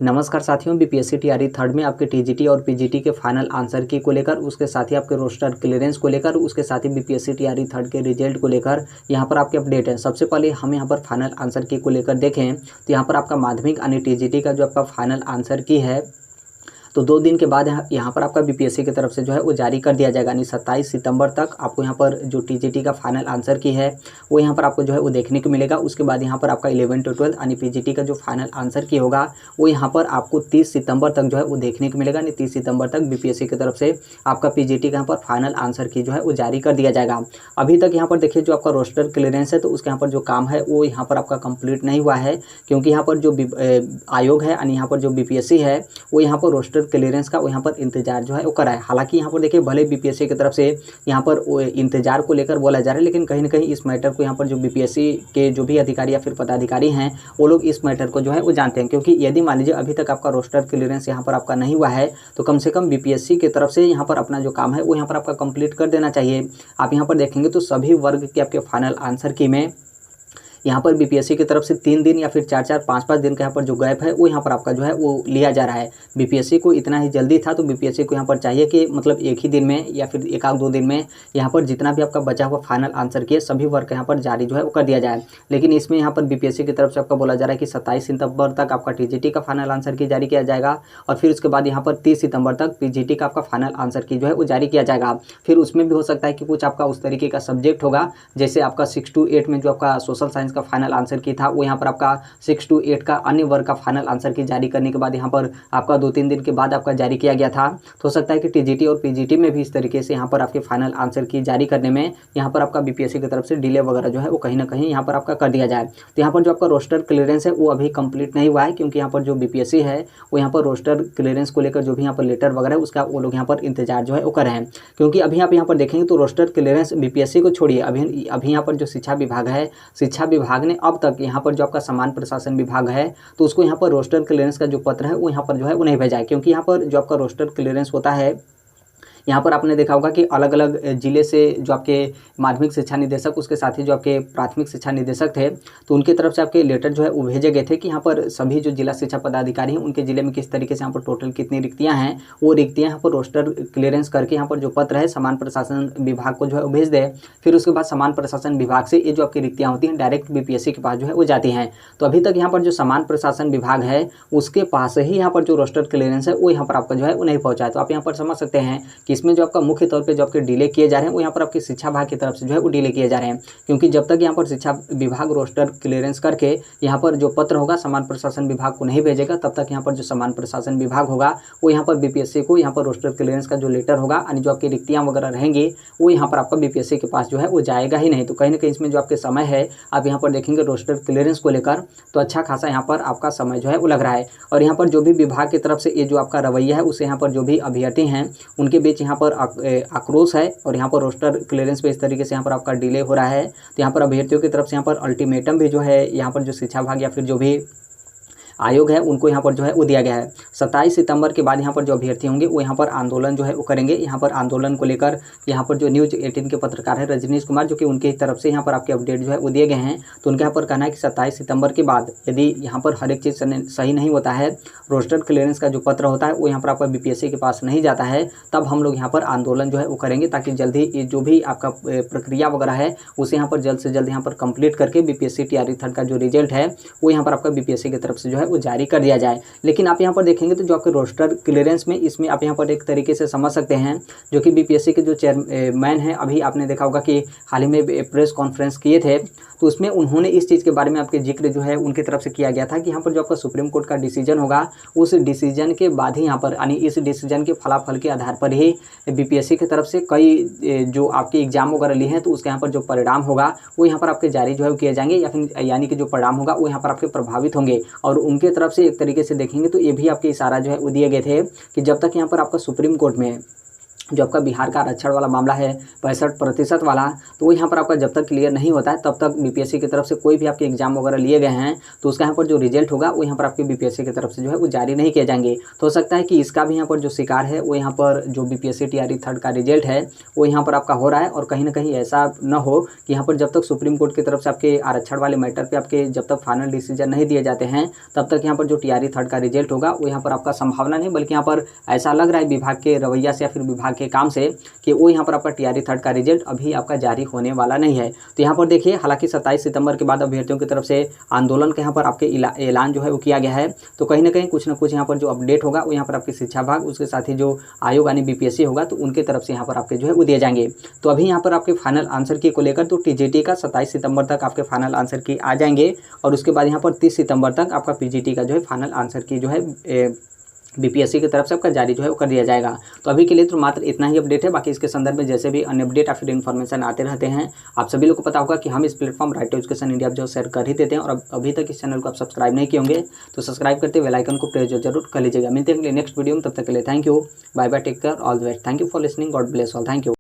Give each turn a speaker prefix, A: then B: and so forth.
A: नमस्कार साथियों, BPSC TRE third में आपके टीजीटी और पीजीटी के फाइनल आंसर की को लेकर, उसके साथ ही आपके रोस्टर क्लियरेंस को लेकर, उसके साथ ही बीपीएससी टीआरई थर्ड के रिजल्ट को लेकर यहाँ पर आपके अपडेट है। सबसे पहले हम यहाँ पर फाइनल आंसर की को लेकर देखें तो यहाँ पर आपका माध्यमिक यानी टीजीटी का जो आपका फाइनल आंसर की है तो 2 दिन के बाद यहाँ पर आपका बीपीएससी की तरफ से जो है वो जारी कर दिया जाएगा। यानी 27 सितंबर तक आपको यहाँ पर जो टीजीटी का फाइनल आंसर की है वो यहाँ पर आपको जो है वो देखने को मिलेगा। उसके बाद यहाँ पर आपका 11 to 12 यानी पीजीटी का जो फाइनल आंसर की होगा वो यहाँ पर आपको 30 सितंबर तक जो है वो देखने को मिलेगा। यानी 30 सितंबर तक बीपीएससी की तरफ से आपका पीजीटी का यहाँ पर फाइनल आंसर की जो है वो जारी कर दिया जाएगा। अभी तक यहाँ पर देखिए जो आपका रोस्टर क्लियरेंस है तो उसके यहाँ पर जो काम है वो यहाँ पर आपका कंप्लीट नहीं हुआ है, क्योंकि यहाँ पर जो आयोग है यानी यहाँ पर जो बीपीएससी है वो यहाँ पर रोस्टर क्लियरेंस का वो यहाँ पर इंतजार जो है वो करा है। हालांकि यहाँ पर देखिए भले बीपीएससी की तरफ से यहाँ पर इंतजार को लेकर बोला जा रहा है, लेकिन कहीं ना कहीं इस मैटर को यहाँ पर जो बीपीएससी के जो भी अधिकारी या फिर पदाधिकारी हैं वो लोग इस मैटर को जो है वो जानते हैं। क्योंकि यदि मान लीजिए अभी तक आपका रोस्टर क्लियरेंस यहाँ पर आपका नहीं हुआ है तो कम से कम बीपीएससी की तरफ से यहाँ पर अपना जो काम है वो यहाँ पर आपका कंप्लीट कर देना चाहिए। आप यहाँ पर देखेंगे तो सभी वर्ग के आपके फाइनल आंसर की में यहाँ पर बीपीएससी की तरफ से 3 दिन या फिर 4-4, 5-5 दिन का यहाँ पर जो गैप है वो यहाँ पर आपका जो है वो लिया जा रहा है। बीपीएससी को इतना ही जल्दी था तो बीपीएससी को यहाँ पर चाहिए कि मतलब एक ही दिन में या फिर 1-2 दिन में यहाँ पर जितना भी आपका बचा हुआ फाइनल आंसर किए सभी वर्ग यहाँ पर जारी जो है वो कर दिया जाए। लेकिन इसमें यहाँ पर बीपीएससी की तरफ से आपका बोला जा रहा है कि 27 सितंबर तक आपका टीजीटी का फाइनल आंसर की जारी किया जाएगा और फिर उसके बाद यहाँ पर 30 सितंबर तक पीजीटी का आपका फाइनल आंसर की जो है वो जारी किया जाएगा। फिर उसमें भी हो सकता है कि कुछ आपका उस तरीके का सब्जेक्ट होगा, जैसे आपका 6 to 8 में जो आपका सोशल साइंस का फाइनल आंसर की था वो यहाँ पर आपका 6 to 8 का अन्य वर्ग का फाइनल आंसर की जारी करने के बाद यहाँ पर आपका 2-3 दिन के बाद आपका जारी किया गया था। तो हो सकता है कि टीजीटी और पीजीटी में भी इस तरीके से यहाँ पर आपके फाइनल आंसर की जारी करने में यहाँ पर आपका बीपीएससी की तरफ से डिले वगैरह जो है वो कहीं ना कहीं यहाँ पर आपका कर दिया जाए। तो यहाँ पर जो आपका रोस्टर क्लियरेंस है वो अभी कंप्लीट नहीं हुआ है, क्योंकि यहाँ पर जो बीपीएससी है वो यहाँ पर रोस्टर क्लियरेंस को लेकर जो भी यहाँ पर लेटर वगैरह उसका वो लोग यहाँ पर इंतजार जो है वो कर रहे हैं। क्योंकि अभी आप यहाँ पर देखेंगे तो रोस्टर क्लियरेंस बीपीएससी को छोड़िए, अभी यहाँ पर जो शिक्षा विभाग है, शिक्षा विभाग ने अब तक यहाँ पर जो आपका समान प्रशासन विभाग है तो उसको यहाँ पर रोस्टर क्लियरेंस का जो पत्र है वो यहाँ पर जो है वो नहीं भेजा है। क्योंकि यहाँ पर जो आपका रोस्टर क्लियरेंस होता है यहाँ पर आपने देखा होगा कि अलग अलग जिले से जो आपके माध्यमिक शिक्षा निदेशक, उसके साथ ही जो आपके प्राथमिक शिक्षा निदेशक थे तो उनकी तरफ से आपके लेटर जो है वो भेजे गए थे कि यहाँ पर सभी जो जिला शिक्षा पदाधिकारी हैं उनके जिले में किस तरीके से यहाँ पर टोटल कितनी रिक्तियाँ हैं, वो रिक्तियाँ यहाँ पर रोस्टर क्लियरेंस करके यहाँ पर जो पत्र है समान प्रशासन विभाग को जो है वो भेज दे। फिर उसके बाद समान प्रशासन विभाग से ये जो आपकी रिक्तियाँ होती हैं डायरेक्ट बीपीएससी के पास जो है वो जाती हैं। तो अभी तक यहाँ पर जो समान प्रशासन विभाग है उसके पास ही यहाँ पर जो रोस्टर क्लियरेंस है वो यहाँ पर आपका जो है वो नहीं पहुँचा है। तो आप यहाँ पर समझ सकते हैं कि इसमें जो आपका मुख्य तौर पे जो आपके डिले किए जा रहे हैं वो यहाँ पर आपकी शिक्षा विभाग की तरफ से जो है वो डिले किए जा रहे हैं। क्योंकि जब तक यहाँ पर शिक्षा विभाग रोस्टर क्लियरेंस करके यहाँ पर जो पत्र होगा समान प्रशासन विभाग को नहीं भेजेगा, तब तक यहाँ पर जो समान प्रशासन विभाग होगा वो यहाँ पर बीपीएससी को यहाँ पर रोस्टर क्लियरेंस का जो लेटर होगा यानी जो आपकी रिक्तियाँ वगैरह रहेंगी वो यहाँ पर आपका बीपीएससी के पास जो है वो जाएगा ही नहीं। तो कहीं ना कहीं इसमें जो आपके समय है आप यहाँ पर देखेंगे रोस्टर क्लियरेंस को लेकर तो अच्छा खासा यहाँ पर आपका समय जो है वो लग रहा है। और यहाँ पर जो भी विभाग की तरफ से ये जो आपका रवैया है उससे यहाँ पर जो भी अभ्यर्थी हैं उनके बीच यहाँ पर आक्रोश है और यहाँ पर रोस्टर क्लियरेंस पे इस तरीके से यहाँ पर आपका डिले हो रहा है। तो यहाँ पर अभ्यर्थियों की तरफ से यहाँ पर अल्टीमेटम भी जो है यहाँ पर जो शिक्षा विभाग या फिर जो भी आयोग है उनको यहाँ पर जो है वो दिया गया है। 27 सितंबर के बाद यहाँ पर जो अभ्यर्थी होंगे वो यहाँ पर आंदोलन जो है वो करेंगे। यहाँ पर आंदोलन को लेकर यहाँ पर जो न्यूज़ 18 के पत्रकार है रजनीश कुमार, जो कि उनकी तरफ से यहाँ पर आपके अपडेट जो है वो दिए गए हैं। तो उनके यहाँ पर कहना है कि 27 सितंबर के बाद यदि यहाँ पर हर एक चीज़ सही नहीं होता है, रोस्टर क्लियरेंस का जो पत्र होता है वो यहाँ पर आपका बीपीएससी के पास नहीं जाता है, तब हम लोग यहाँ पर आंदोलन जो है वो करेंगे, ताकि जल्दी ये जो भी आपका प्रक्रिया वगैरह है उसे यहाँ पर जल्द से जल्द यहाँ पर कंप्लीट करके बीपीएससी टीआरई थर्ड का जो रिजल्ट है वो यहाँ पर आपका बीपीएससी की तरफ से जो है वो जारी कर दिया जाए। लेकिन आप यहाँ पर देखेंगे तो जो आपके रोस्टर क्लियरेंस में इसमें आप यहाँ पर एक तरीके से समझ सकते हैं जो कि बीपीएससी के जो चेयरमैन हैं, अभी आपने देखा होगा कि हाल ही में प्रेस कॉन्फ्रेंस किए थे तो उसमें उन्होंने इस चीज़ के बारे में आपके जिक्र जो है उनकी तरफ से किया गया था कि यहाँ पर जो आपका सुप्रीम कोर्ट का डिसीजन होगा उस डिसीजन के बाद ही यहाँ पर यानी इस डिसीजन के फलाफल के आधार पर ही बीपीएससी की तरफ से कई जो आपके एग्जाम वगैरह लिए हैं तो उसके यहाँ पर जो परिणाम होगा वो यहाँ पर आपके जारी जो है किए जाएंगे, या फिर यानी कि जो परिणाम होगा वो यहाँ पर आपके प्रभावित होंगे। और उनके तरफ से एक तरीके से देखेंगे तो ये भी आपके इशारा जो है वो दिए गए थे कि जब तक यहाँ पर आपका सुप्रीम कोर्ट में जो आपका बिहार का आरक्षण वाला मामला है 65% वाला, तो वो यहाँ पर आपका जब तक क्लियर नहीं होता है तब तक बीपीएससी की तरफ से कोई भी आपके एग्जाम वगैरह लिए गए हैं तो उसका यहाँ पर जो रिजल्ट होगा वो यहाँ पर आपकी बीपीएससी की तरफ से जो है वो जारी नहीं किए जाएंगे। तो हो सकता है कि इसका भी यहाँ पर जो शिकार है वो यहाँ पर जो बीपीएससी टीआरई थर्ड का रिजल्ट है वो यहाँ पर आपका हो रहा है, और कहीं ना कहीं ऐसा न हो कि यहाँ पर जब तक सुप्रीम कोर्ट की तरफ से आपके आरक्षण वाले मैटर पर आपके जब तक फाइनल डिसीजन नहीं दिए जाते हैं तब तक यहाँ पर जो टीआरई थर्ड का रिजल्ट होगा वो यहाँ पर आपका संभावना नहीं, बल्कि यहाँ पर ऐसा लग रहा है विभाग के रवैया से या फिर विभाग के काम से कि वो यहाँ पर आपका टीआरई थर्ड का रिजल्ट अभी आपका जारी होने वाला नहीं है। तो यहाँ पर देखिए, हालांकि 27 सितंबर के बाद अभ्यर्थियों की तरफ से आंदोलन के यहाँ पर आपके ऐलान जो है वो किया गया है, तो कहीं ना कहीं कुछ ना कुछ यहाँ पर जो अपडेट होगा वो यहाँ पर आपकी शिक्षा विभाग उसके साथ ही जो आयोग यानी बीपीएससी होगा तो उनके तरफ से यहाँ पर आपके जो है वो दिए जाएंगे। तो अभी यहाँ पर आपके फाइनल आंसर की को लेकर तो टीजीटी का 27 सितंबर तक आपके फाइनल आंसर की आ जाएंगे, और उसके बाद यहाँ पर 30 सितंबर तक आपका पीजीटी का जो है फाइनल आंसर की जो है बीपीएससी की तरफ से आपका जारी जो है वो कर दिया जाएगा। तो अभी के लिए तो मात्र इतना ही अपडेट है, बाकी इसके संदर्भ में जैसे भी अन्य अपडेट या फिर इन्फॉर्मेशन आते रहते हैं आप सभी लोग को पता होगा कि हम इस platform right to education India जो शेयर कर ही देते हैं। और अभी तक इस चैनल को आप सब्सक्राइब नहीं किए होंगे तो सब्सक्राइब करते बेल आइकन को प्रेस जरूर कर लीजिएगा। मिलते हैं नेक्स्ट वीडियो में, तब तक के लिए thank you, bye bye, take care, all the best, thank you for listening, God bless all, thank you.